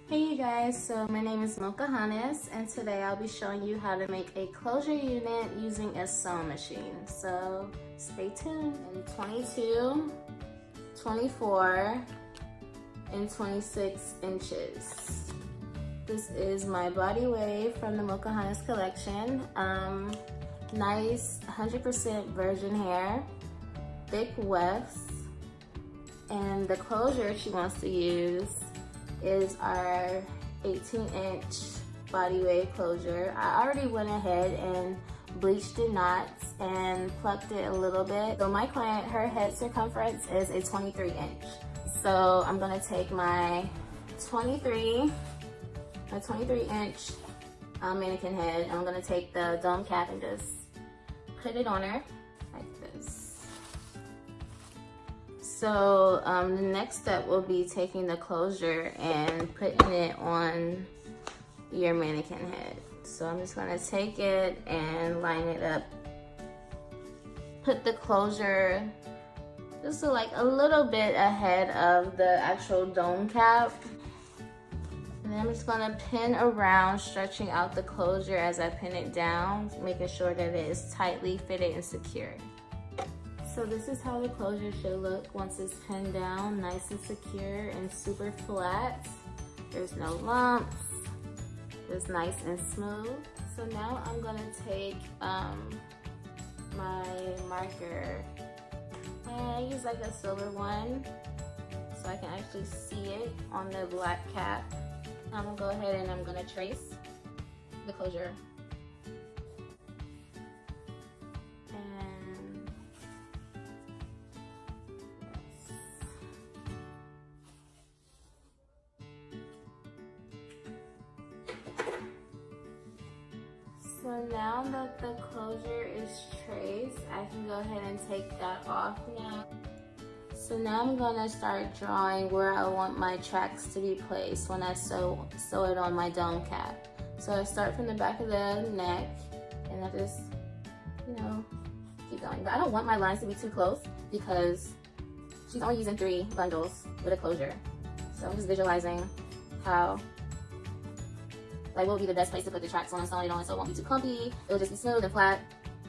Hey you guys, so my name is Mocahontas and today I'll be showing you how to make a closure unit using a sewing machine. So stay tuned. In 22, 24, and 26 inches. This is my body wave from the Mocahontas Collection. Nice 100% virgin hair, thick wefts, and the closure she wants to use is our 18-inch body wave closure. I already went ahead and bleached the knots and plucked it a little bit. So my client, her head circumference is a 23-inch. So I'm gonna take my 23-inch mannequin head, and I'm gonna take the dome cap and just put it on her like this. So the next step will be taking the closure and putting it on your mannequin head. So I'm just gonna take it and line it up. Put the closure just like a little bit ahead of the actual dome cap. And then I'm just gonna pin around, stretching out the closure as I pin it down, making sure that it is tightly fitted and secure. So this is how the closure should look once it's pinned down, nice and secure and super flat. There's no lumps, it's nice and smooth. So now I'm gonna take my marker, and I use like a silver one so I can actually see it on the black cap. I'm gonna go ahead and I'm gonna trace the closure. So now that the closure is traced, I can go ahead and take that off now. So now I'm gonna start drawing where I want my tracks to be placed when I sew it on my dome cap. So I start from the back of the neck and I just, keep going. But I don't want my lines to be too close because she's only using 3 bundles with a closure. So I'm just visualizing how what will be the best place to put the tracks on and sew it on, so it won't be too clumpy. It'll just be smooth and flat,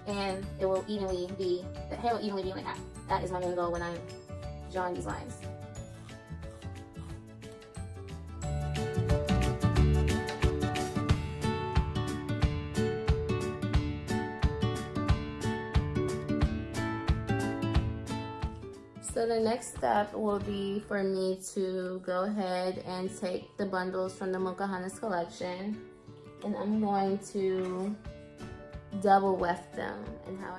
and the hair will evenly be on the cap. That is my main goal when I'm drawing these lines. So the next step will be for me to go ahead and take the bundles from the Mocahontas Collection, and I'm going to double weft them. And how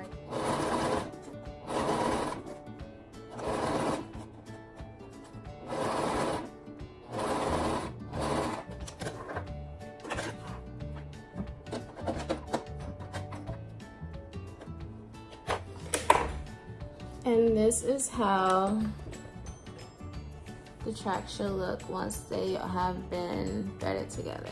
And this is how the track should look once they have been threaded together.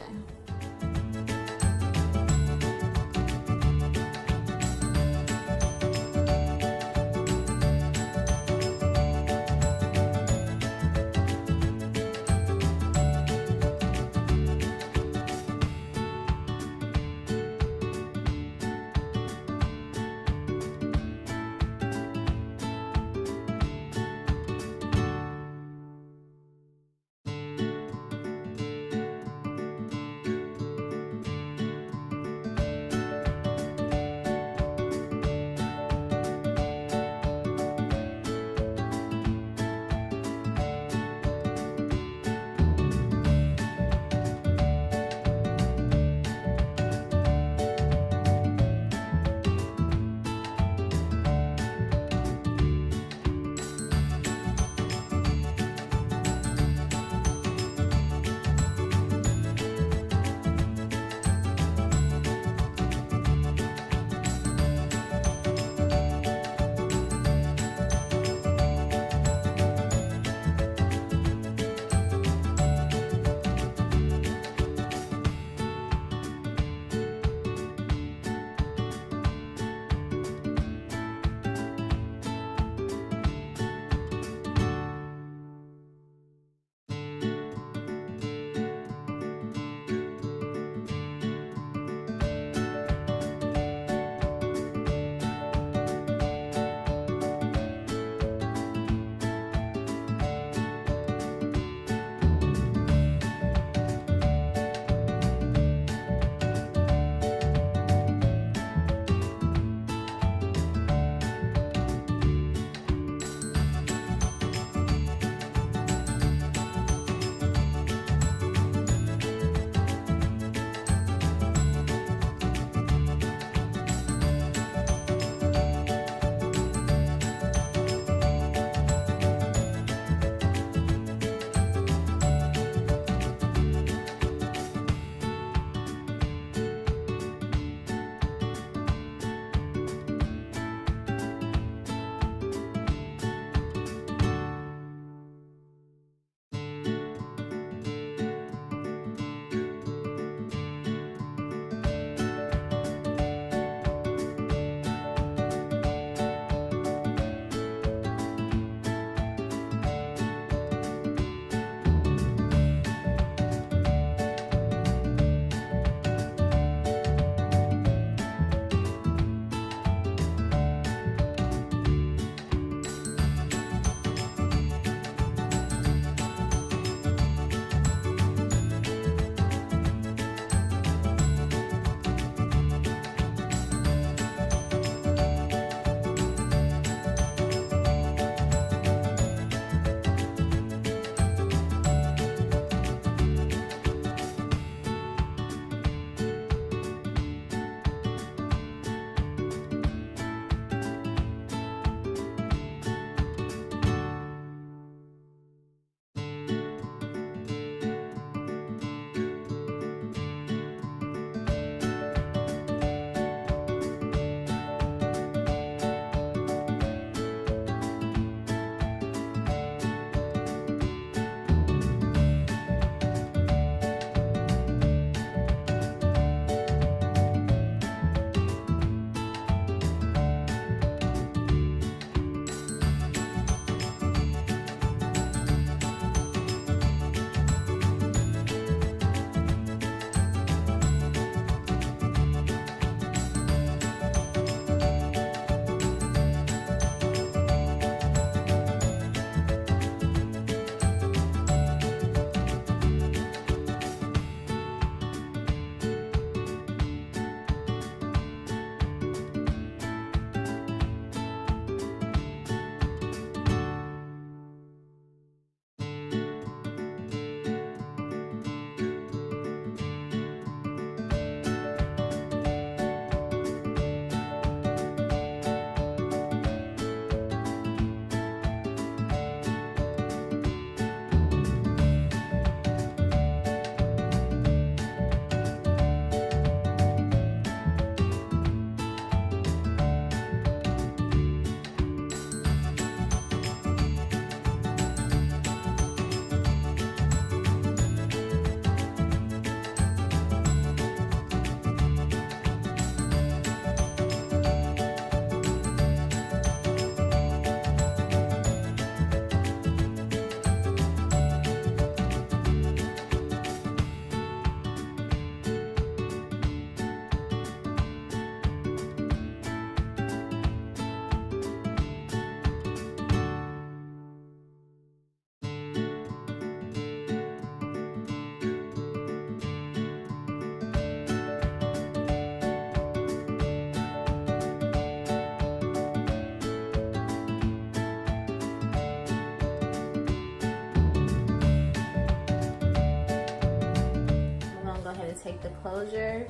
take the closure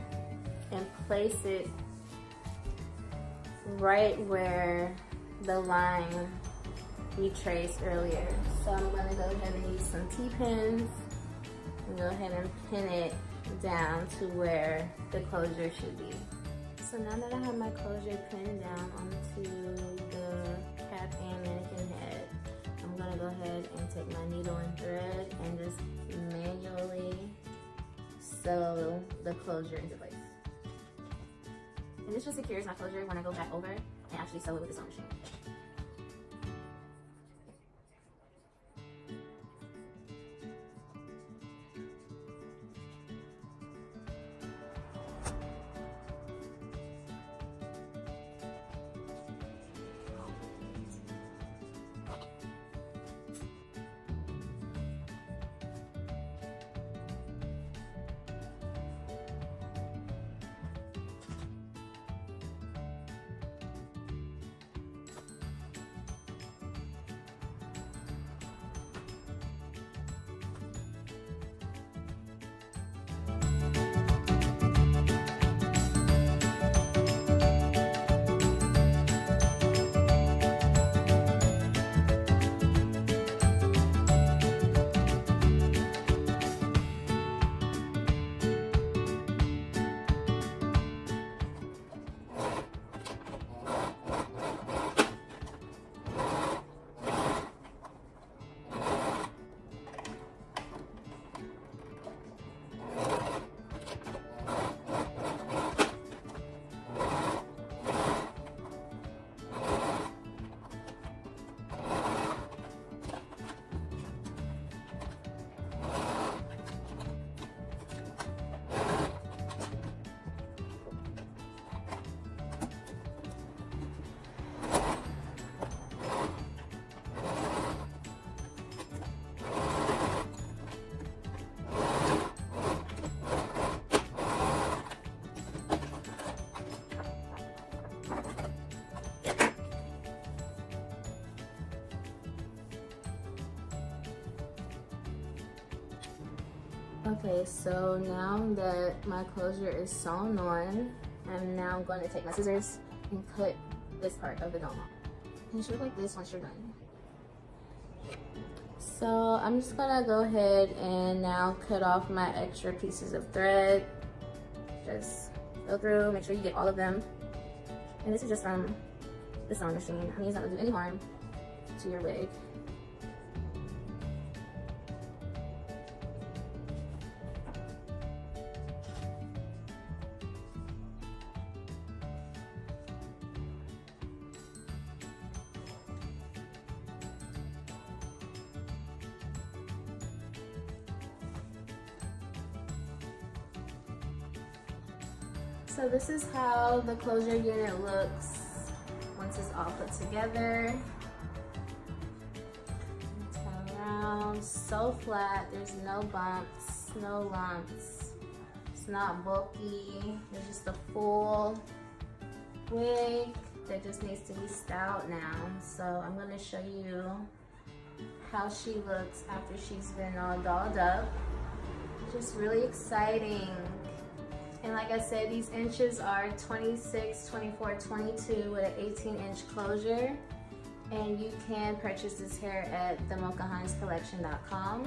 and place it right where the line we traced earlier. So I'm gonna go ahead and use some T-pins and go ahead and pin it down to where the closure should be. So now that I have my closure pinned down onto the cap and mannequin head, I'm gonna go ahead and take my needle and thread and just manually sew the closure into place. And this just secures my closure when I go back over and actually sew it with the sewing machine. Okay, so now that my closure is sewn on, I'm now going to take my scissors and cut this part of the dome off. And it should look like this once you're done. So I'm just gonna go ahead and now cut off my extra pieces of thread. Just go through, make sure you get all of them. And this is just from the sewing machine. I mean, it's not gonna do any harm to your wig. So this is how the closure unit looks once it's all put together. Turn around, so flat, there's no bumps, no lumps. It's not bulky, it's just a full wig that just needs to be styled now. So I'm gonna show you how she looks after she's been all dolled up. Just really exciting. And like I said, these inches are 26, 24, 22 with an 18-inch closure. And you can purchase this hair at the Mocahontas Collection.com.